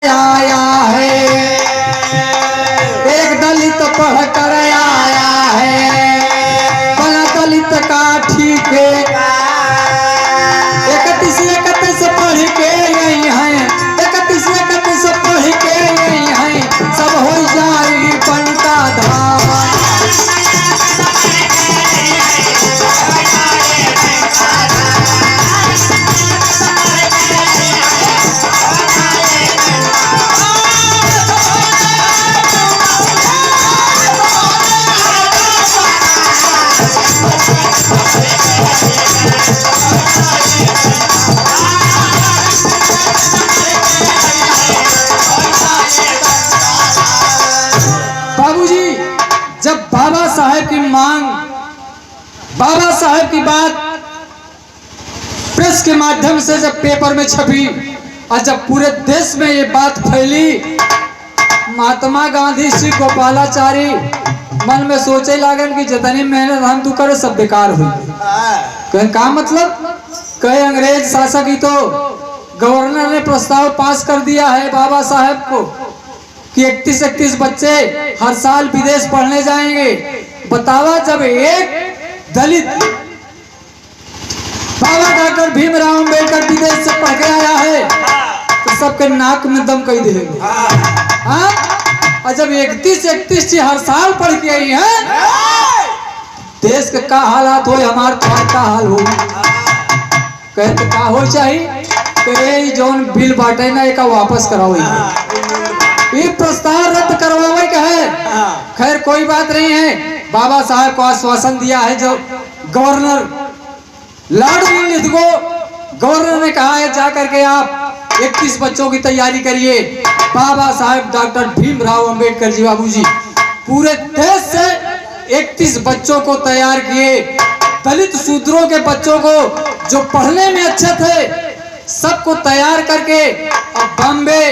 आया है, एक दलित पढ़ कर आया है, बना दलित का ठीक है। 31 पढ़ के यही है, 31 पढ़ के यही है, सब हो जाए बनता धावा। बाबूजी, जब बाबा साहेब की मांग, बाबा साहेब की बात प्रेस के माध्यम से जब पेपर में छपी और जब पूरे देश में ये बात फैली, महात्मा गांधी श्री गोपालाचारी मन में सोचे लागन कि जितनी मेहनत हम तू करे सब बेकार हुई। कहे का मतलब, कहे अंग्रेज शासक ही तो गवर्नर ने प्रस्ताव पास कर दिया है बाबा साहेब को कि 31 बच्चे हर साल विदेश पढ़ने जाएंगे। बतावा, जब एक दलित बाबा डॉक्टर भीमराव अंबेडकर विदेश से पढ़ के आया है तो सबके नाक में दम कही देंगे। हाँ, और जब 31 हर साल पढ़ के आई है, देश के का हालात हो, हमारे का हाल हो। कहते का हो चाहिए, कहे जौन बिल बांटे ना एक वापस कराओ, ये प्रस्ताव रद्द करवावे का है। खैर कोई बात नहीं है, बाबा साहब को आश्वासन दिया है। जो गवर्नर लॉर्ड विलियम्स को गवर्नर ने कहा है जाकर के आप 31 बच्चों की तैयारी करिए। बाबा साहब डॉक्टर भीमराव अंबेडकर जी बाबूजी पूरे देश से 31 बच्चों को तैयार किए। दलित शूद्रों के बच्चों को जो पढ़ने में अच्छे थे सबको तैयार करके अब बॉम्बे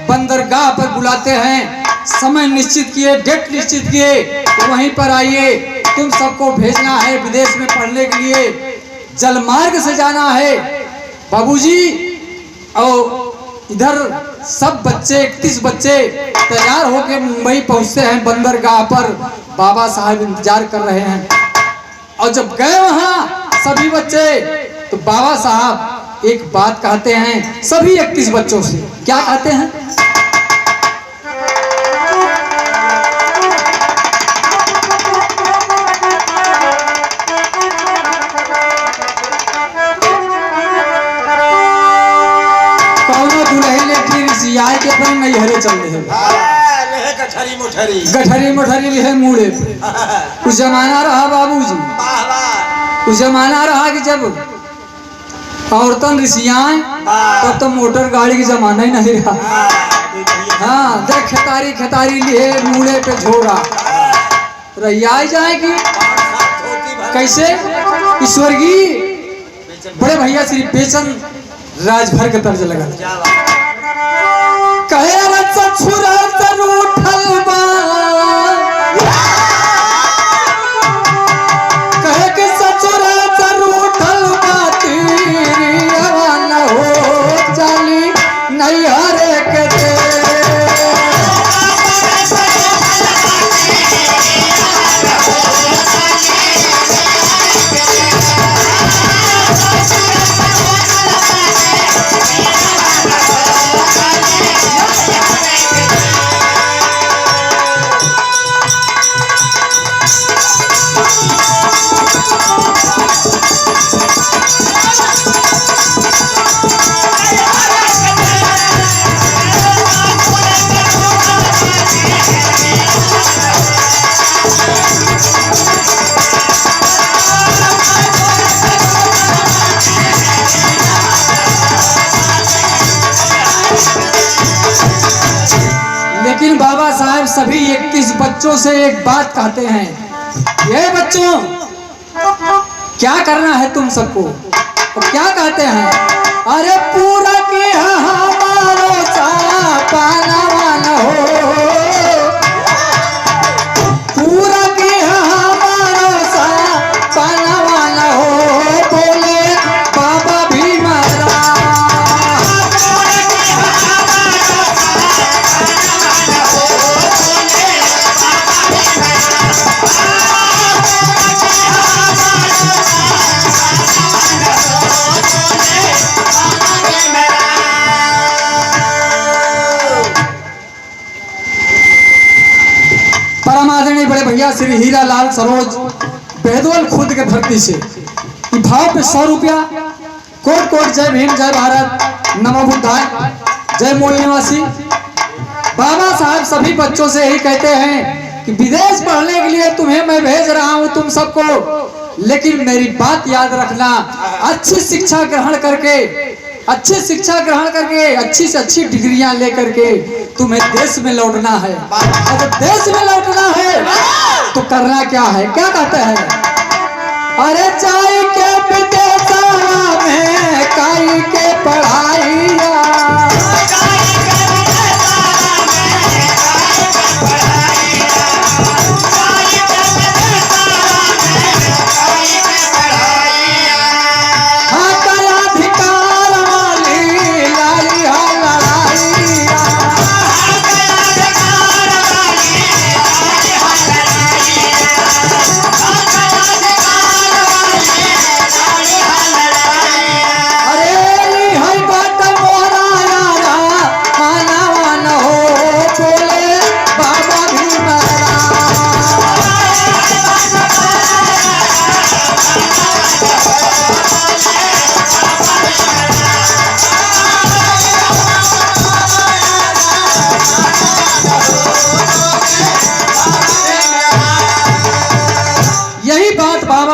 बंदरगाह पर बुलाते हैं। समय निश्चित किए, डेट निश्चित किए, तो वहीं पर आइए, तुम सबको भेजना है विदेश में पढ़ने के लिए, जलमार्ग से जाना है बाबूजी। और इधर सब बच्चे 31 बच्चे तैयार होकर मुंबई पहुंचते हैं बंदरगाह पर। बाबा साहब इंतजार कर रहे हैं और जब गए वहां सभी बच्चे, तो बाबा साहब एक बात कहते हैं सभी 31 बच्चों से। क्या कहते हैं? आए के अपन नैहरे चल रहे हैं, गठरी मोठरी लिहे मुड़े पे। कुछ जमाना रहा बाबूजी, कुछ जमाना रहा कि जब औरतन ऋषियाएं, तब तो मोटर गाड़ी की जमाना ही नहीं रहा। हाँ, देख खेतारी खेतारी लिए मुड़े पे झोरा रही जाए कि कैसे स्वर्गीय बड़े भैया श्री बेचन राजभर के तर्ज लगा। कहे छुरा उठल बा, कहे कि सचुरा उठल बा, तेरी अवान हो चली नैहरे के दे। लेकिन बाबा साहब सभी 31 बच्चों से एक बात कहते हैं, ये बच्चों क्या करना है तुम सबको? तो क्या कहते हैं? अरे पूरा की हमारो पानावान हो, पूरा की हमारो पानावान हो, बोले बाबा भीमराव। बड़े भैया श्री हीरा लाल सरोज बेहदोल खुद के धरती से भाव पे 100 रुपया। कोट कोट जय भीम, जय भारत, नमो बुद्धाय, जय मूल निवासी। बाबा साहब सभी बच्चों से यही कहते हैं कि विदेश पढ़ने के लिए तुम्हें मैं भेज रहा हूं तुम सबको, लेकिन मेरी बात याद रखना, अच्छी शिक्षा ग्रहण करके अच्छी से अच्छी डिग्रियां लेकर के तुम्हें देश में लौटना है। अगर देश में लौटना है तो करना क्या है, क्या कहते हैं? अरे चाय के विदेशवा में काई के पढ़ाइया,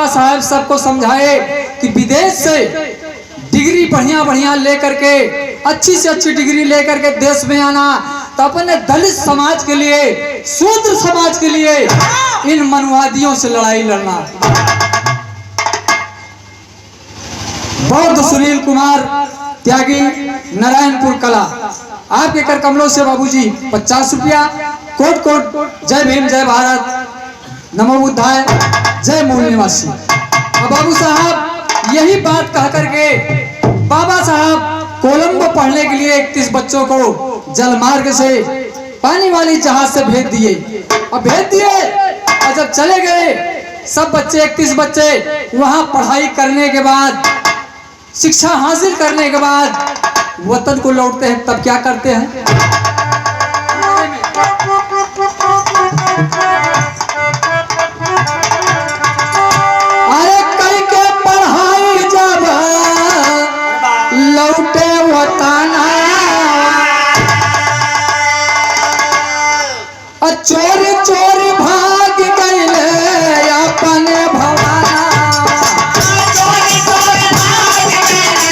साहब सबको समझाए कि विदेश से डिग्री बढ़िया लेकर के अच्छी से अच्छी डिग्री लेकर के देश में आना, तो अपने दलित समाज के लिए, शूद्र समाज के लिए इन मनुवादियों से लड़ाई लड़ना। बौद्ध सुनील कुमार त्यागी, नारायणपुर कला, आपके कर कमलों से बाबूजी 50 रुपया। कोट कोट जय भीम, जय भारत, नमो बुद्धाय, जय मूल निवासी। अब बाबू साहब यही बात कह करके बाबा साहब कोलंबो पढ़ने के लिए 31 बच्चों को जलमार्ग से पानी वाली जहाज से भेज दिए। और जब चले गए सब बच्चे, 31 बच्चे वहां पढ़ाई करने के बाद, शिक्षा हासिल करने के बाद वतन को लौटते हैं, तब क्या करते हैं? चोरी चोरी भाग गईले अपने भवाना, चोरी चोरी भाग गईले अपने भवाना,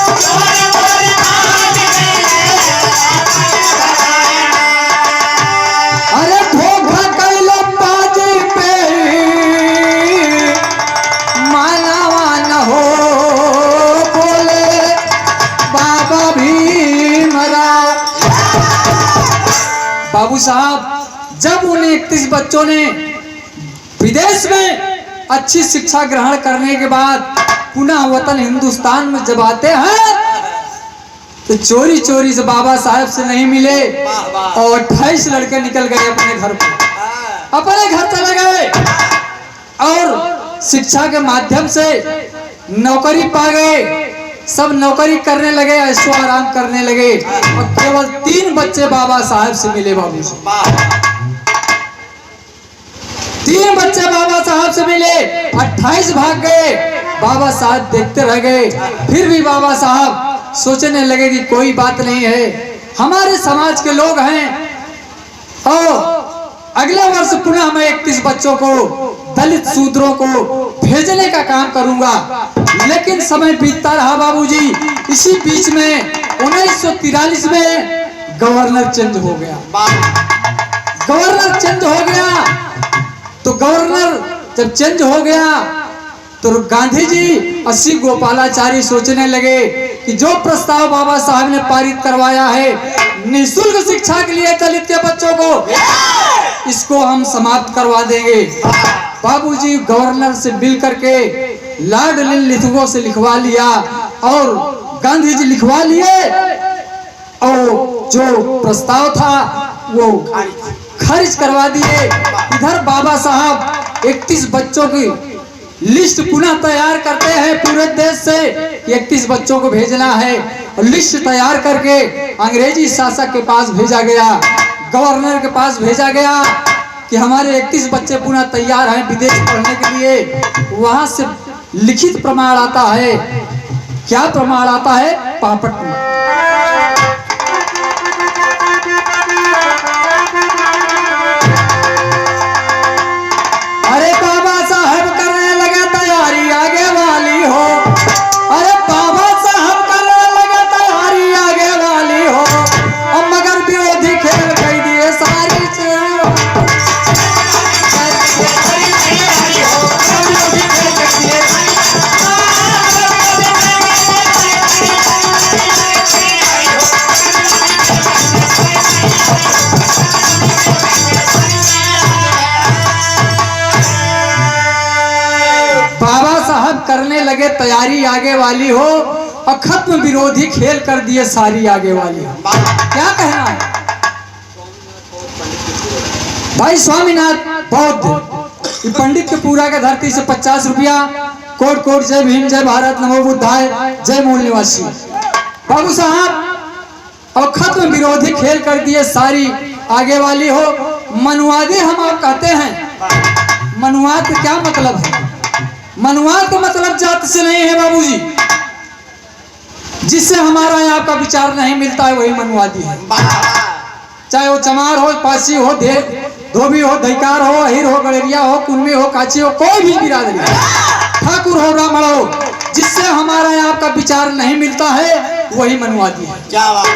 चोरी चोरी भाग गईले अपने भवाना। अरे धोखा कैले बाजी पे मानवा न हो, बोले बाबा भीमराव। बाबू साहब जब उन 31 बच्चों ने विदेश में अच्छी शिक्षा ग्रहण करने के बाद पुनः वतन हिंदुस्तान में जब आते हैं, तो चोरी चोरी से बाबा साहब से नहीं मिले और 28 लड़के निकल गए अपने घर पर, अपने घर चले गए और शिक्षा के माध्यम से नौकरी पा गए। सब नौकरी करने लगे, ऐशो आराम करने लगे, और केवल 3 बच्चे बाबा साहब से मिले। बाबू जी 3 बच्चे बाबा साहब से मिले, 28 भाग गए। बाबा साहब देखते रह गए। फिर भी बाबा साहब सोचने लगे कि कोई बात नहीं है, हमारे समाज के लोग हैं, और अगले वर्ष पुनः मैं 31 बच्चों को, दलित शूद्रों को भेजने का काम करूंगा। लेकिन समय बीतता रहा बाबूजी। इसी बीच में 1943 में गवर्नर चेंज हो गया। तो गवर्नर जब चेंज हो गया तो गांधी जी अस्सी गोपालाचारी सोचने लगे कि जो प्रस्ताव बाबा साहब ने पारित करवाया है निःशुल्क शिक्षा के लिए दलित के बच्चों को, इसको हम समाप्त करवा देंगे। बाबूजी गवर्नर से मिल करके लॉर्ड लिथगो से लिखवा लिया और गांधी जी लिखवा लिए, और जो प्रस्ताव था वो खारिज करवा दिए। इधर बाबा साहब 31 बच्चों की लिस्ट पुनः तैयार करते हैं पूरे देश से, 31 बच्चों को भेजना है, और लिस्ट तैयार करके अंग्रेजी शासक के पास भेजा गया। गवर्नर के पास भेजा गया कि हमारे 31 बच्चे पुनः तैयार हैं विदेश पढ़ने के लिए। वहां से लिखित प्रमाण आता है। क्या प्रमाण आता है? पापट में अरे बाबा साहब करने लगे तैयारी आगे वाली हो। अरे बाबा साहब करने लगे तैयारी आगे वाली हो। अब मगर विरोधी खेल कह दिए सारी करने लगे तैयारी आगे वाली हो और खत्म विरोधी खेल कर दिए सारी आगे वाली हो। क्या कहना है भाई? स्वामीनाथ बौद्ध पंडित के पूरा के धरती से 50 रुपया। कोट कोट जय भीम, जय भारत, नमो बुद्धाय, जय मूल निवासी। बाबू साहब और खत्म विरोधी खेल कर दिए सारी आगे वाली हो। मनुवादी हम आप कहते हैं। मनुवाद का क्या मतलब है? मनुवाद का मतलब जात से नहीं है बाबूजी। जिससे हमारा यहाँ का विचार नहीं मिलता है वही मनुवादी है। चाहे वो चमार हो, पासी हो, धोबी हो, धिकार हो, अहिर हो, गड़ेरिया हो, कुन्मी हो, काची हो, कोई भी बिरादरी, ठाकुर हो, ब्राह्मण हो, जिससे हमारा यहाँ का विचार नहीं मिलता है वही मनुवादी है। क्या बात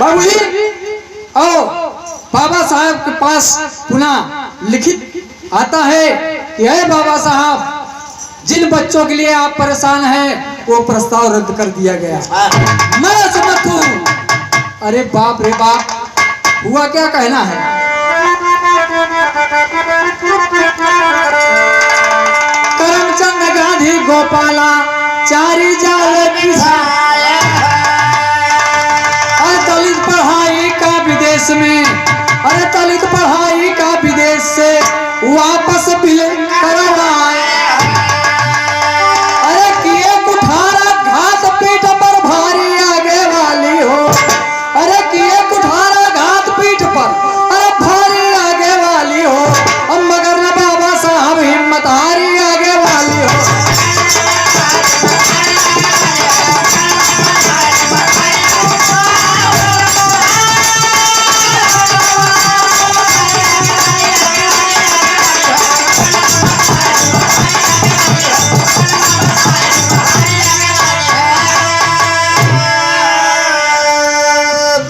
बाबूजी? आओ बाबा साहब के पास पुनः लिखित आता है कि हे बाबा साहब, जिन बच्चों के लिए आप परेशान हैं वो प्रस्ताव रद्द कर दिया गया। मैं असमर्थ हूं। अरे बाप रे बाप, हुआ क्या कहना है? करमचंद गांधी गोपाला चारी जाल दलित पढ़ाई का विदेश में। अरे दलित पढ़ाई का विदेश से वापस बिल करवाए। अरे किए कुठारा घात पीठ पर भारी आगे वाली हो। अरे किए कुठारा घात पीठ पर अरे भारी आगे वाली हो। अब मगर न बाबा साहब हिम्मत हारी आगे वाली हो।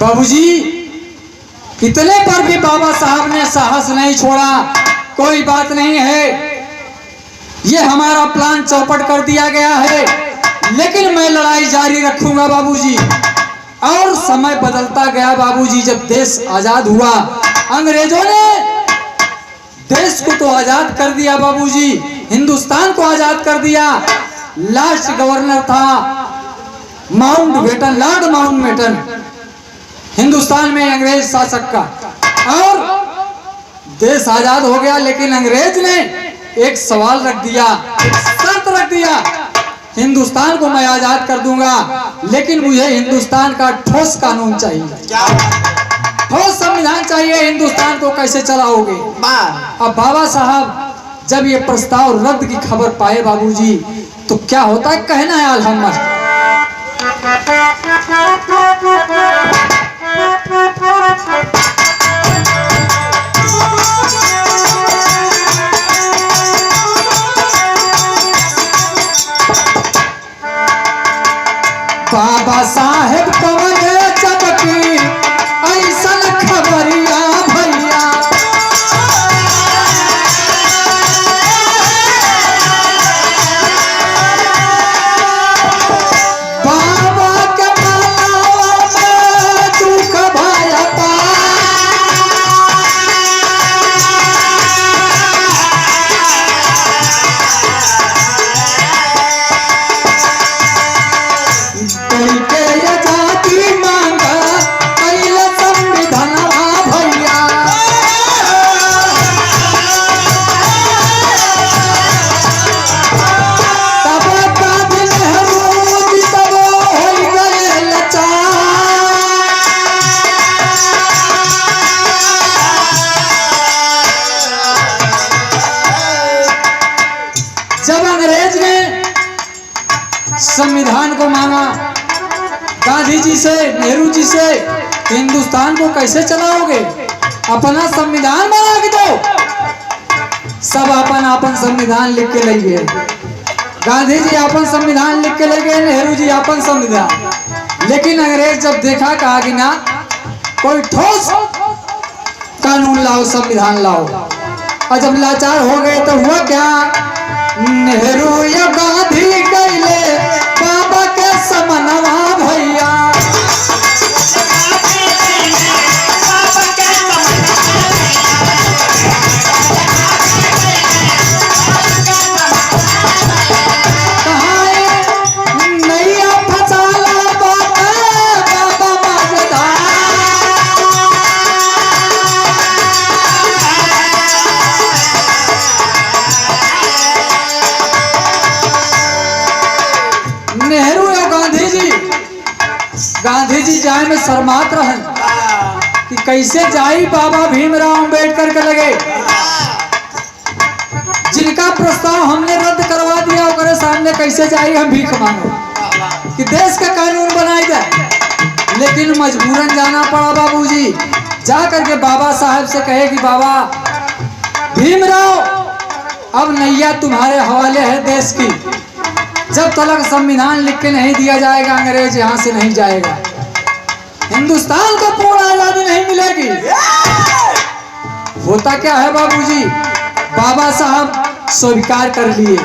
बाबूजी इतने पर भी बाबा साहब ने साहस नहीं छोड़ा। कोई बात नहीं है, ये हमारा प्लान चौपट कर दिया गया है, लेकिन मैं लड़ाई जारी रखूंगा बाबूजी। और समय बदलता गया बाबूजी। जब देश आजाद हुआ, अंग्रेजों ने देश को तो आजाद कर दिया बाबूजी, हिंदुस्तान को आजाद कर दिया। लास्ट गवर्नर था माउंटबेटन, लॉर्ड माउंटबेटन, हिंदुस्तान में अंग्रेज शासक का। और देश आजाद हो गया, लेकिन अंग्रेज ने एक सवाल रख दिया, एक शर्त रख दिया, हिंदुस्तान को मैं आजाद कर दूंगा, लेकिन मुझे हिंदुस्तान का ठोस कानून चाहिए, ठोस संविधान चाहिए। हिंदुस्तान को कैसे चलाओगे? अब बाबा साहब जब ये प्रस्ताव रद्द की खबर पाए बाबूजी, तो क्या होता है? कहना है अल्हम्दुलिल्लाह। बाबा साहेब पवन चबकी ऐसन खबरिया भैया। बाबा के माला में दुख भया पा। के जाती संविधान को मांगा गांधी जी से, नेहरू जी से, हिंदुस्तान को कैसे चलाओगे? अपना संविधान बना के दो। सब अपन संविधान लिख के ले गए। गांधी जी अपन संविधान लिख के ले गए, नेहरू जी अपन संविधान। लेकिन अंग्रेज जब देखा, कहा कि ना, कोई ठोस कानून लाओ, संविधान लाओ। और जब लाचार हो गए तो हुआ क्या? नेहरू या गांधी गईले बाबा के समनवा भैया। गांधी जी जाए में शर्मात रहे कि कैसे जाई बाबा भीमराव अंबेडकर के लगे, जिनका प्रस्ताव हमने रद्द करवा दिया, उनके सामने कैसे जाई हम भीख मांगो कि देश का कानून बनाई जाए। लेकिन मजबूरन जाना पड़ा बाबूजी। जा करके बाबा साहब से कहे कि बाबा भीमराव, अब नैया तुम्हारे हवाले है देश की। जब तक संविधान लिख के नहीं दिया जाएगा, अंग्रेज यहाँ से नहीं जाएगा। हिंदुस्तान को पूर्ण आजादी नहीं मिलेगी। होता क्या है बाबूजी, बाबा साहब स्वीकार कर लिए।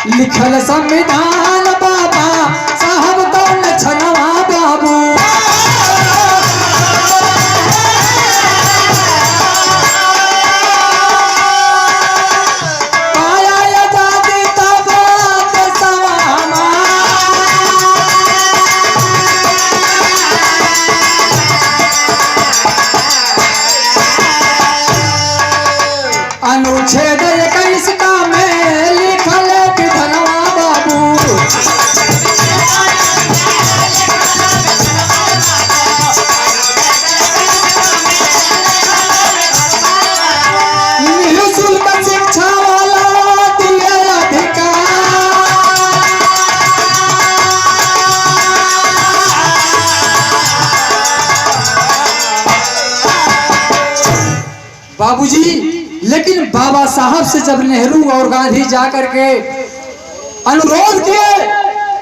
लिखल संविधान बाबा साहब तो लछनवा बाबू। अनुच्छेद 21 का में लिखल विधनवा बाबू। निःशुल्क शिक्षा वाला दिए अधिकार। बाबूजी, लेकिन बाबा साहब से जब नेहरू और गांधी जाकर के अनुरोध किए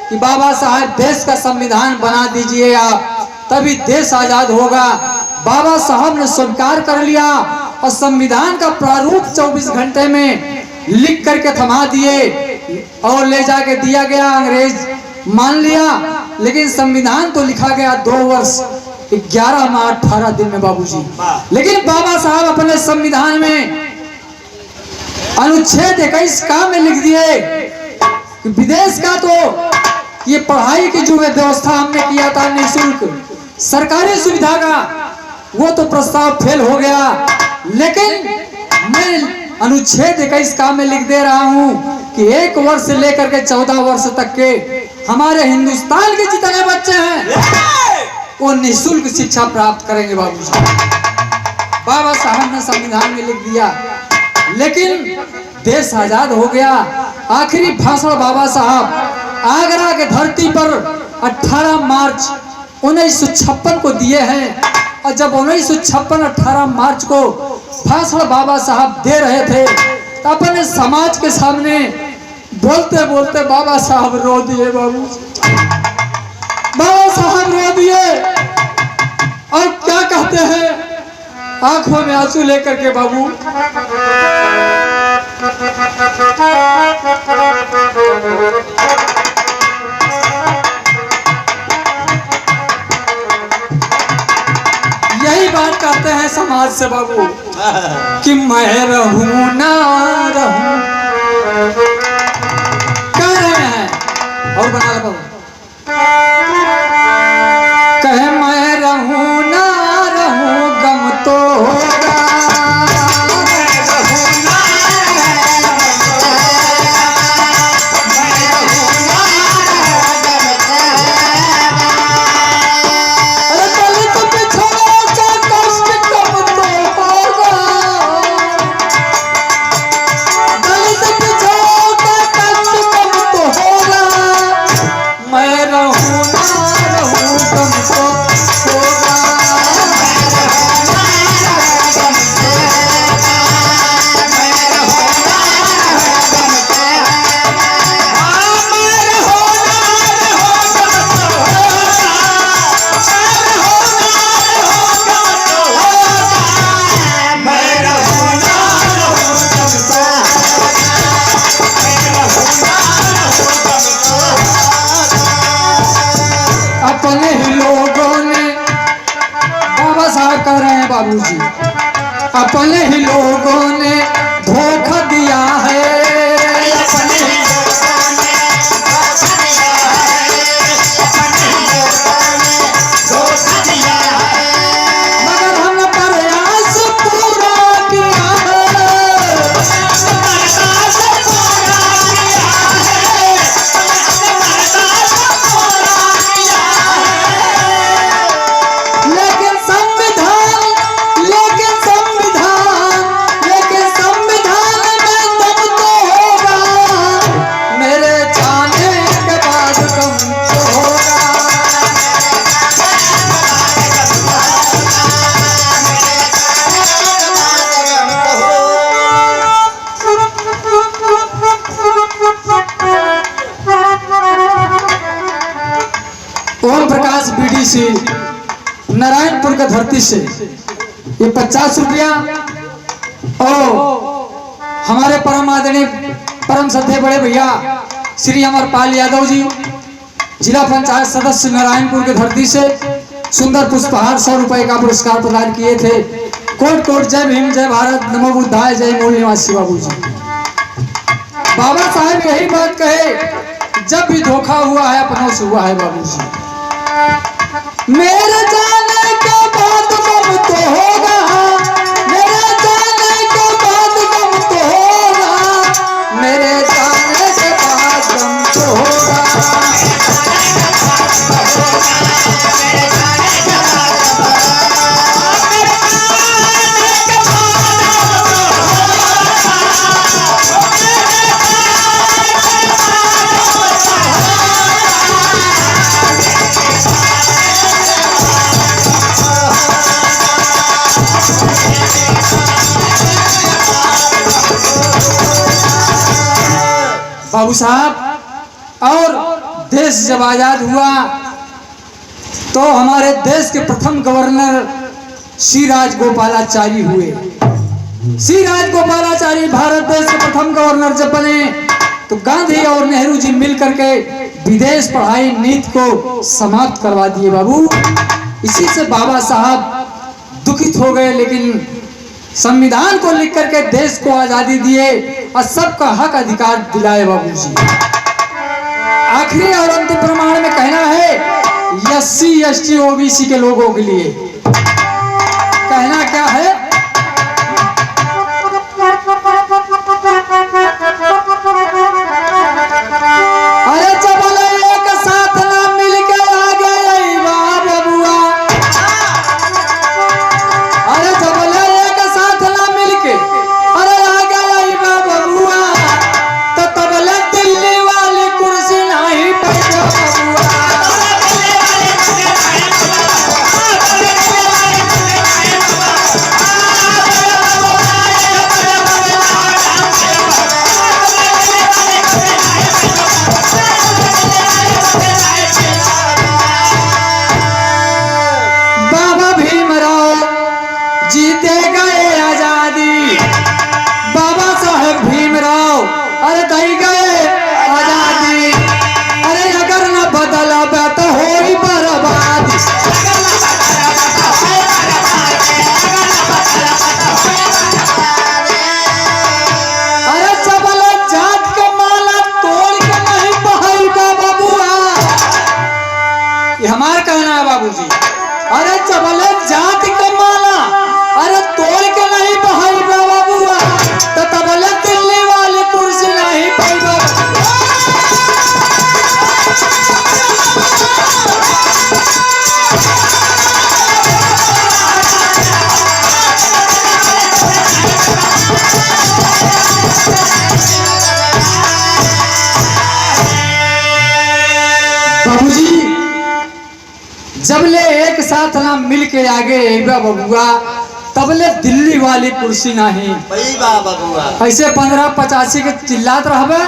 कि बाबा साहब देश का संविधान बना दीजिए आप, तभी देश आजाद होगा, बाबा साहब ने स्वीकार कर लिया और संविधान का प्रारूप 24 घंटे में लिख करके थमा दिए और ले जाके दिया गया। अंग्रेज मान लिया, लेकिन संविधान तो लिखा गया 2 वर्ष 11 माह 18 दिन में बाबूजी। लेकिन बाबा साहब अपने संविधान में अनुच्छेद 21 का में लिख दिए कि विदेश का तो ये पढ़ाई की जो व्यवस्था हमने किया था निःशुल्क सरकारी सुविधा का, वो तो प्रस्ताव फेल हो गया। लेकिन मैं अनुच्छेद 21 का में लिख दे रहा हूँ कि 1 वर्ष से लेकर के 14 वर्ष तक के हमारे हिंदुस्तान के जितने बच्चे हैं वो निःशुल्क शिक्षा प्राप्त करेंगे बाबूजी। बाबा साहब ने संविधान में लिख दिया, लेकिन देश आजाद हो गया। आखिरी भाषण बाबा साहब आगरा के धरती पर 18 मार्च 1956 को दिए हैं। और जब 1956 18 मार्च को भाषण बाबा साहब दे रहे थे तो अपने समाज के सामने बोलते बोलते बाबा साहब रो दिए। बाबा साहब रो दिए और क्या कहते हैं, आंखों में आंसू लेकर के बाबू, यही बात कहते हैं समाज से बाबू कि मैं रहूं ना रहूं, कह रहे हैं। और बना लो बाबू, कहे मैं रहूं ना रहूं गम तो होगा। तो रहूं ना रहूं तुमको होगा। अपने ही लोगों ने बाबा साहब कह रहे हैं बाबूजी, अपने ही लोगों ने धोखा दिया है। अपने ही लोगों ने धोखा दिया है, अपने ही लोगों ने धोखा दिया है। मगर हमने प्रयास पूरा किया है, प्रयास पूरा किया है, प्रयास पूरा किया है। लेकिन संविधान में दम तो होगा, मेरे जाने के बाद गम तो होगा। ओम प्रकाश बीडीसी नारायणपुर का धरती से ये 50 रुपया और हमारे परम आदरणीय परम श्रद्धेय बड़े भैया श्री अमरपाल यादव जी जिला पंचायत सदस्य नारायणपुर के धरती से सुंदर पुष्पहार 100 रुपए का पुरस्कार प्रदान किए थे। कोट कोट जय भीम, जय भारत, नमो बुद्धाय, जय मूल निवासी बाबू जी। बाबा साहब यही बात कहे, जब भी धोखा हुआ है अपनों से हुआ है बाबू जी। मेरे जाने के बाद गम तो होगा, मेरे जाने के बाद गम तो होगा, मेरे जाने के बाद गम तो होगा। बाबू साहब, और देश जब आजाद हुआ तो हमारे देश के प्रथम गवर्नर श्री राजगोपालाचारी हुए। श्री राजगोपालाचारी भारत देश के प्रथम गवर्नर जब बने तो गांधी और नेहरू जी मिल करके विदेश पढ़ाई नीति को समाप्त करवा दिए बाबू। इसी से बाबा साहब दुखित हो गए, लेकिन संविधान को लिख करके देश को आजादी दिए और सबका हक अधिकार दिलाए बाबूजी। आखिरी और अंतिम प्रमाण में कहना है SC ST OBC के लोगों के लिए कहना क्या है, अरे चबल एक साथ ना मिल के आगे बाबुआ, अरे चबल एक साथ ना मिल के अरे आगे बाबुआ, तो तबले दिल्ली वाली कुर्सी नहीं बैठो बाबुआ। बाबा भीमराव जीते गए आजादी, बाबा साहेब भीमराव अरे दई गए आजादी। अरे अगर न बदला तो हो ही बर्बादी। अरे सबल जात के माला तोड़ के नहीं बहाई बाबुआ, ये हमारा कहना है बाबूजी। अरे चबल जात के माला अरे तोड़ के नहीं बहाई बाबुआ, तो तबले दिल्ली वाली कुर्सी नहीं पाई बाबू। बाबूजी जबले एक साथ ना मिल के आगे बबुआ तबले दिल्ली वाली कुर्सी नहीं ऐसे 15-85 के चिल्लात रहबे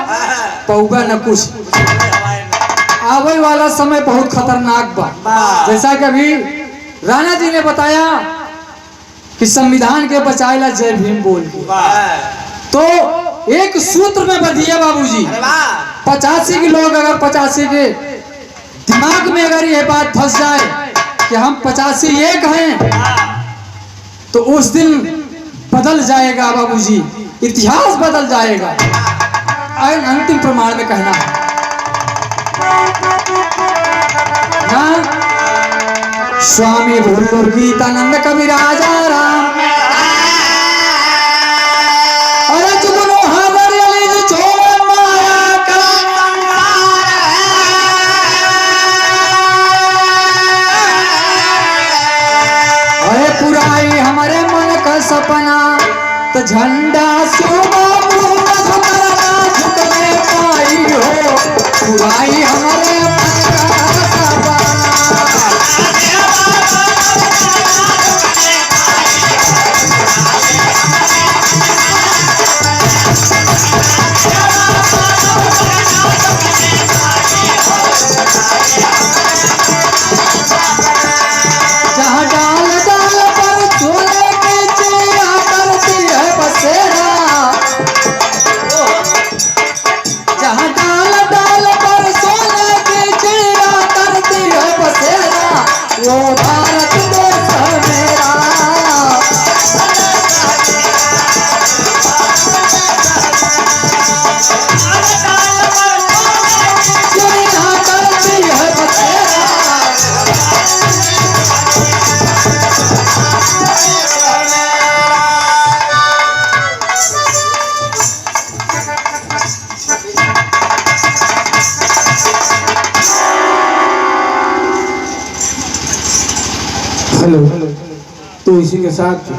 पौबा न कुछ आवे वाला समय बहुत खतरनाक बा। जैसा कि अभी राणा जी ने बताया कि संविधान के बचाएला जय भीम बोल के, तो एक सूत्र में बधिया बाबूजी 85 के लोग अगर 85 के दिमाग में अगर ये बात फंस जाए कि हम 85 एक हैं तो उस दिन बदल जाएगा बाबूजी, इतिहास बदल जाएगा। अंतिम प्रमाण में कहना है ना स्वामी भूलपुर गीतानंद कवि राजा राम अरे चुगनो हमारे लिए छोड़ माया का अरे पुराई हमारे मन का सपना तो झंडा सुबह झुकने पाई हो पुराई हमारे मन का सपना। जहाँ डाल डाल पर सोने की चिड़िया करती है बसेरा, जहाँ डाल डाल पर सोने की चिड़िया करती है बसेरा वो भारत देश है मेरा। चिड़िया करती है बसेरा हेलो। तो इसी के साथ